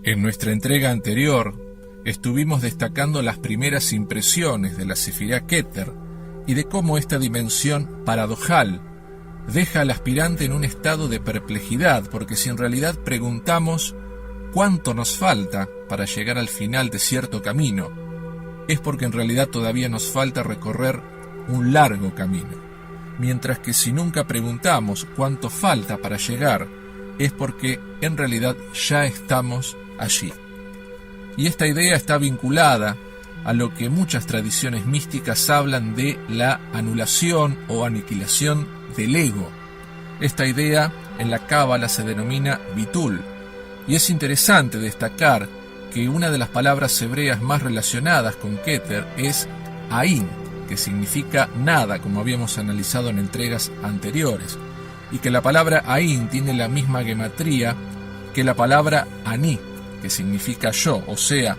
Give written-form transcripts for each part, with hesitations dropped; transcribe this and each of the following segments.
En nuestra entrega anterior, estuvimos destacando las primeras impresiones de la Sefirá Keter y de cómo esta dimensión paradojal deja al aspirante en un estado de perplejidad, porque si en realidad preguntamos cuánto nos falta para llegar al final de cierto camino, es porque en realidad todavía nos falta recorrer un largo camino, mientras que si nunca preguntamos cuánto falta para llegar, es porque en realidad ya estamos allí. Y esta idea está vinculada a lo que muchas tradiciones místicas hablan de la anulación o aniquilación del ego. Esta idea en la Cábala se denomina bitul, y es interesante destacar que una de las palabras hebreas más relacionadas con Keter es Ain, que significa nada, como habíamos analizado en entregas anteriores, y que la palabra Ain tiene la misma gematría que la palabra Ani, que significa yo, o sea,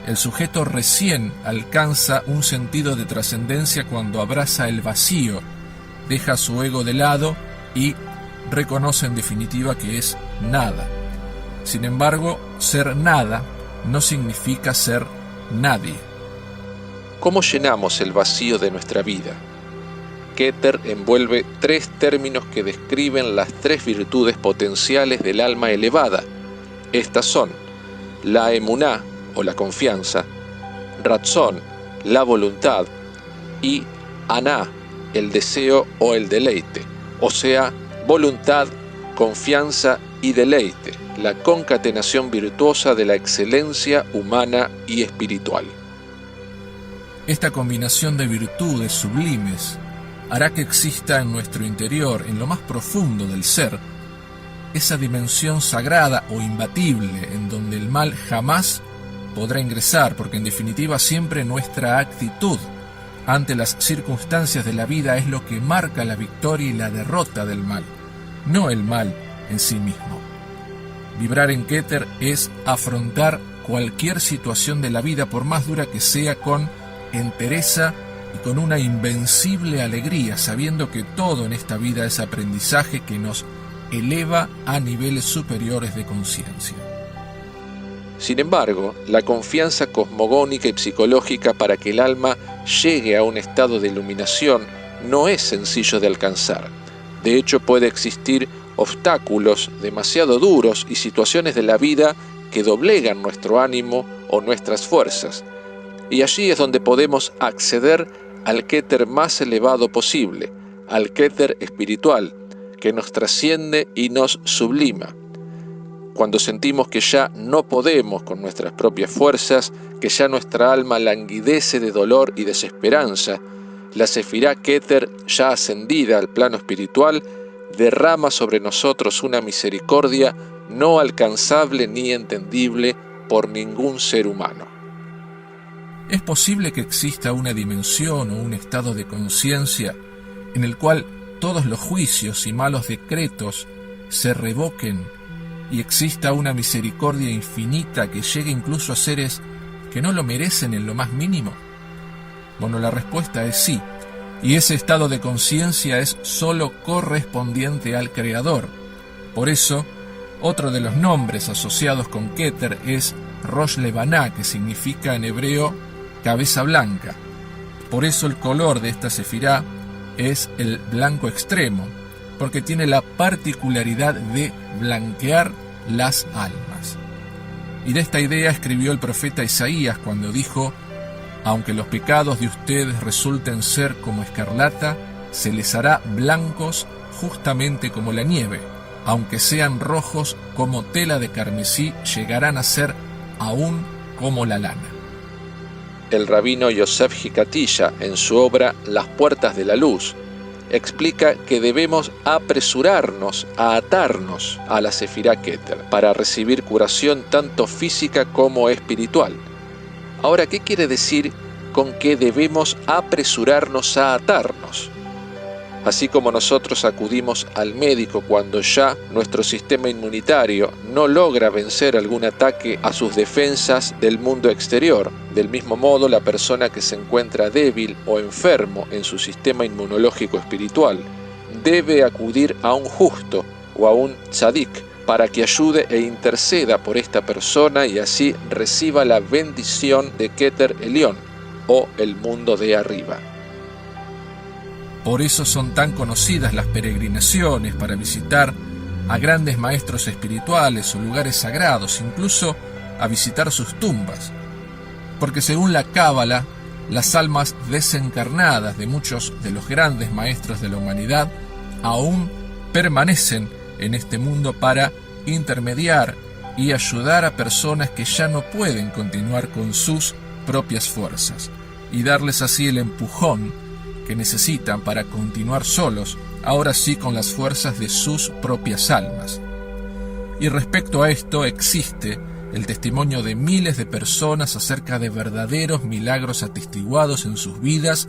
el sujeto recién alcanza un sentido de trascendencia cuando abraza el vacío, deja su ego de lado y reconoce en definitiva que es nada. Sin embargo, ser nada no significa ser nadie. ¿Cómo llenamos el vacío de nuestra vida? Keter envuelve tres términos que describen las tres virtudes potenciales del alma elevada. Estas son la emuná, o la confianza, ratzón, la voluntad, y aná, el deseo o el deleite, o sea, voluntad, confianza y deleite, la concatenación virtuosa de la excelencia humana y espiritual. Esta combinación de virtudes sublimes hará que exista en nuestro interior, en lo más profundo del ser, esa dimensión sagrada o imbatible en donde el mal jamás podrá ingresar, porque en definitiva siempre nuestra actitud ante las circunstancias de la vida es lo que marca la victoria y la derrota del mal, no el mal en sí mismo. Vibrar en Keter es afrontar cualquier situación de la vida, por más dura que sea, con entereza y con una invencible alegría, sabiendo que todo en esta vida es aprendizaje que nos eleva a niveles superiores de conciencia. Sin embargo, la confianza cosmogónica y psicológica para que el alma llegue a un estado de iluminación no es sencillo de alcanzar. De hecho, puede existir obstáculos demasiado duros y situaciones de la vida que doblegan nuestro ánimo o nuestras fuerzas. Y allí es donde podemos acceder al Keter más elevado posible, al Keter espiritual, que nos trasciende y nos sublima. Cuando sentimos que ya no podemos con nuestras propias fuerzas, que ya nuestra alma languidece de dolor y desesperanza, la Sefirá Keter, ya ascendida al plano espiritual, derrama sobre nosotros una misericordia no alcanzable ni entendible por ningún ser humano. ¿Es posible que exista una dimensión o un estado de conciencia en el cual todos los juicios y malos decretos se revoquen y exista una misericordia infinita que llegue incluso a seres que no lo merecen en lo más mínimo? Bueno, la respuesta es sí, y ese estado de conciencia es sólo correspondiente al Creador. Por eso, otro de los nombres asociados con Keter es Rosh Levaná, que significa en hebreo cabeza blanca. Por eso el color de esta sefirá es el blanco extremo, porque tiene la particularidad de blanquear las almas. Y de esta idea escribió el profeta Isaías cuando dijo: aunque los pecados de ustedes resulten ser como escarlata, se les hará blancos justamente como la nieve. Aunque sean rojos como tela de carmesí, llegarán a ser aún como la lana. El rabino Yosef Hikatilla, en su obra Las Puertas de la Luz, explica que debemos apresurarnos a atarnos a la Sefirá Keter para recibir curación tanto física como espiritual. Ahora, ¿qué quiere decir con que debemos apresurarnos a atarnos? Así como nosotros acudimos al médico cuando ya nuestro sistema inmunitario no logra vencer algún ataque a sus defensas del mundo exterior, del mismo modo la persona que se encuentra débil o enfermo en su sistema inmunológico espiritual debe acudir a un justo o a un tzadik para que ayude e interceda por esta persona y así reciba la bendición de Keter Elión o el mundo de arriba. Por eso son tan conocidas las peregrinaciones para visitar a grandes maestros espirituales o lugares sagrados, incluso a visitar sus tumbas. Porque según la Cábala, las almas desencarnadas de muchos de los grandes maestros de la humanidad aún permanecen en este mundo para intermediar y ayudar a personas que ya no pueden continuar con sus propias fuerzas y darles así el empujón que necesitan para continuar solos, ahora sí con las fuerzas de sus propias almas. Y respecto a esto existe el testimonio de miles de personas acerca de verdaderos milagros atestiguados en sus vidas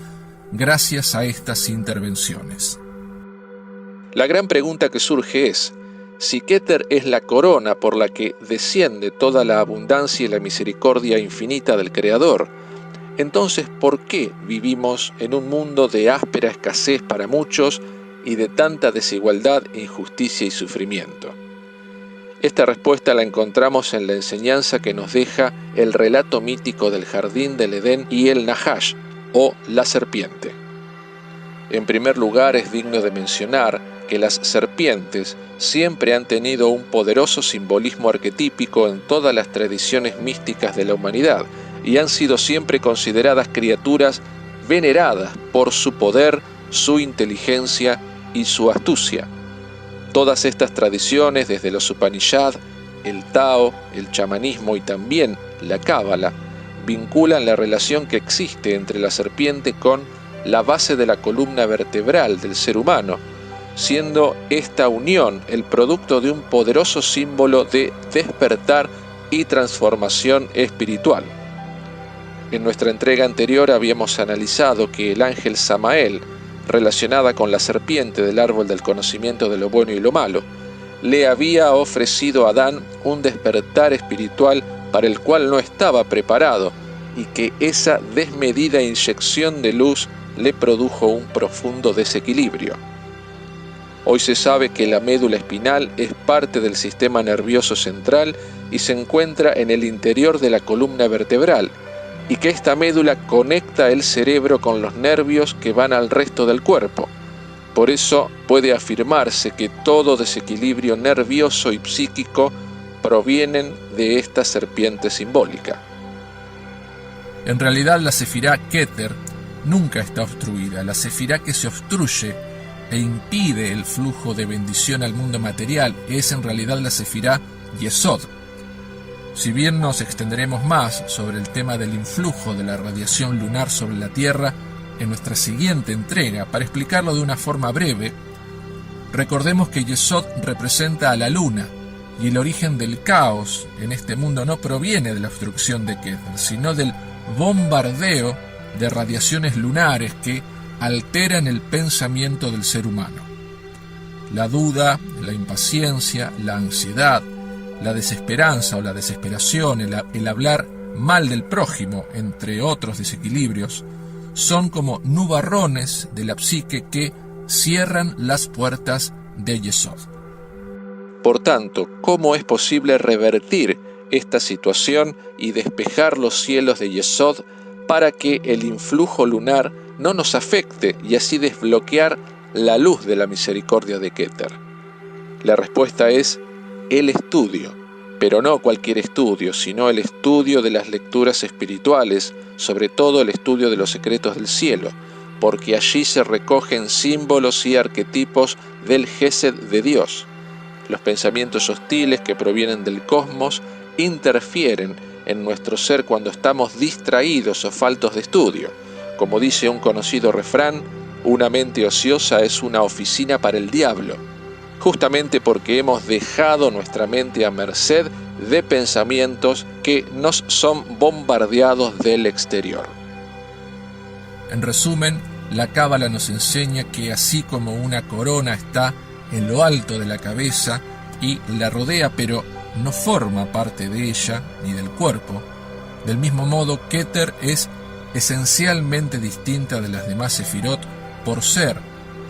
gracias a estas intervenciones. La gran pregunta que surge es, si Keter es la corona por la que desciende toda la abundancia y la misericordia infinita del Creador, entonces ¿por qué vivimos en un mundo de áspera escasez para muchos y de tanta desigualdad, injusticia y sufrimiento? Esta respuesta la encontramos en la enseñanza que nos deja el relato mítico del jardín del Edén y el Nahash, o la serpiente. En primer lugar, es digno de mencionar que las serpientes siempre han tenido un poderoso simbolismo arquetípico en todas las tradiciones místicas de la humanidad y han sido siempre consideradas criaturas veneradas por su poder, su inteligencia y su astucia. Todas estas tradiciones, desde los Upanishad, el Tao, el chamanismo y también la Cábala, vinculan la relación que existe entre la serpiente con la base de la columna vertebral del ser humano, siendo esta unión el producto de un poderoso símbolo de despertar y transformación espiritual. En nuestra entrega anterior habíamos analizado que el ángel Samael, relacionada con la serpiente del árbol del conocimiento de lo bueno y lo malo, le había ofrecido a Adán un despertar espiritual para el cual no estaba preparado y que esa desmedida inyección de luz le produjo un profundo desequilibrio. Hoy se sabe que la médula espinal es parte del sistema nervioso central y se encuentra en el interior de la columna vertebral, y que esta médula conecta el cerebro con los nervios que van al resto del cuerpo. Por eso puede afirmarse que todo desequilibrio nervioso y psíquico provienen de esta serpiente simbólica. En realidad la sefirá Keter nunca está obstruida. La sefirá que se obstruye e impide el flujo de bendición al mundo material es en realidad la sefirá Yesod. Si bien nos extenderemos más sobre el tema del influjo de la radiación lunar sobre la Tierra en nuestra siguiente entrega, para explicarlo de una forma breve, recordemos que Yesod representa a la Luna, y el origen del caos en este mundo no proviene de la obstrucción de Keter, sino del bombardeo de radiaciones lunares que alteran el pensamiento del ser humano. La duda, la impaciencia, la ansiedad, la desesperanza o la desesperación, el hablar mal del prójimo, entre otros desequilibrios, son como nubarrones de la psique que cierran las puertas de Yesod. Por tanto, ¿cómo es posible revertir esta situación y despejar los cielos de Yesod para que el influjo lunar no nos afecte y así desbloquear la luz de la misericordia de Keter? La respuesta es el estudio, pero no cualquier estudio, sino el estudio de las lecturas espirituales, sobre todo el estudio de los secretos del cielo, porque allí se recogen símbolos y arquetipos del Gesed de Dios. Los pensamientos hostiles que provienen del cosmos interfieren en nuestro ser cuando estamos distraídos o faltos de estudio. Como dice un conocido refrán, una mente ociosa es una oficina para el diablo, justamente porque hemos dejado nuestra mente a merced de pensamientos que nos son bombardeados del exterior. En resumen, la Cábala nos enseña que así como una corona está en lo alto de la cabeza y la rodea, pero no forma parte de ella ni del cuerpo, del mismo modo Keter es esencialmente distinta de las demás sefirot por ser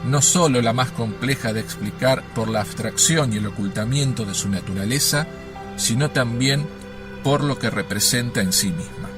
no sólo la más compleja de explicar por la abstracción y el ocultamiento de su naturaleza, sino también por lo que representa en sí misma.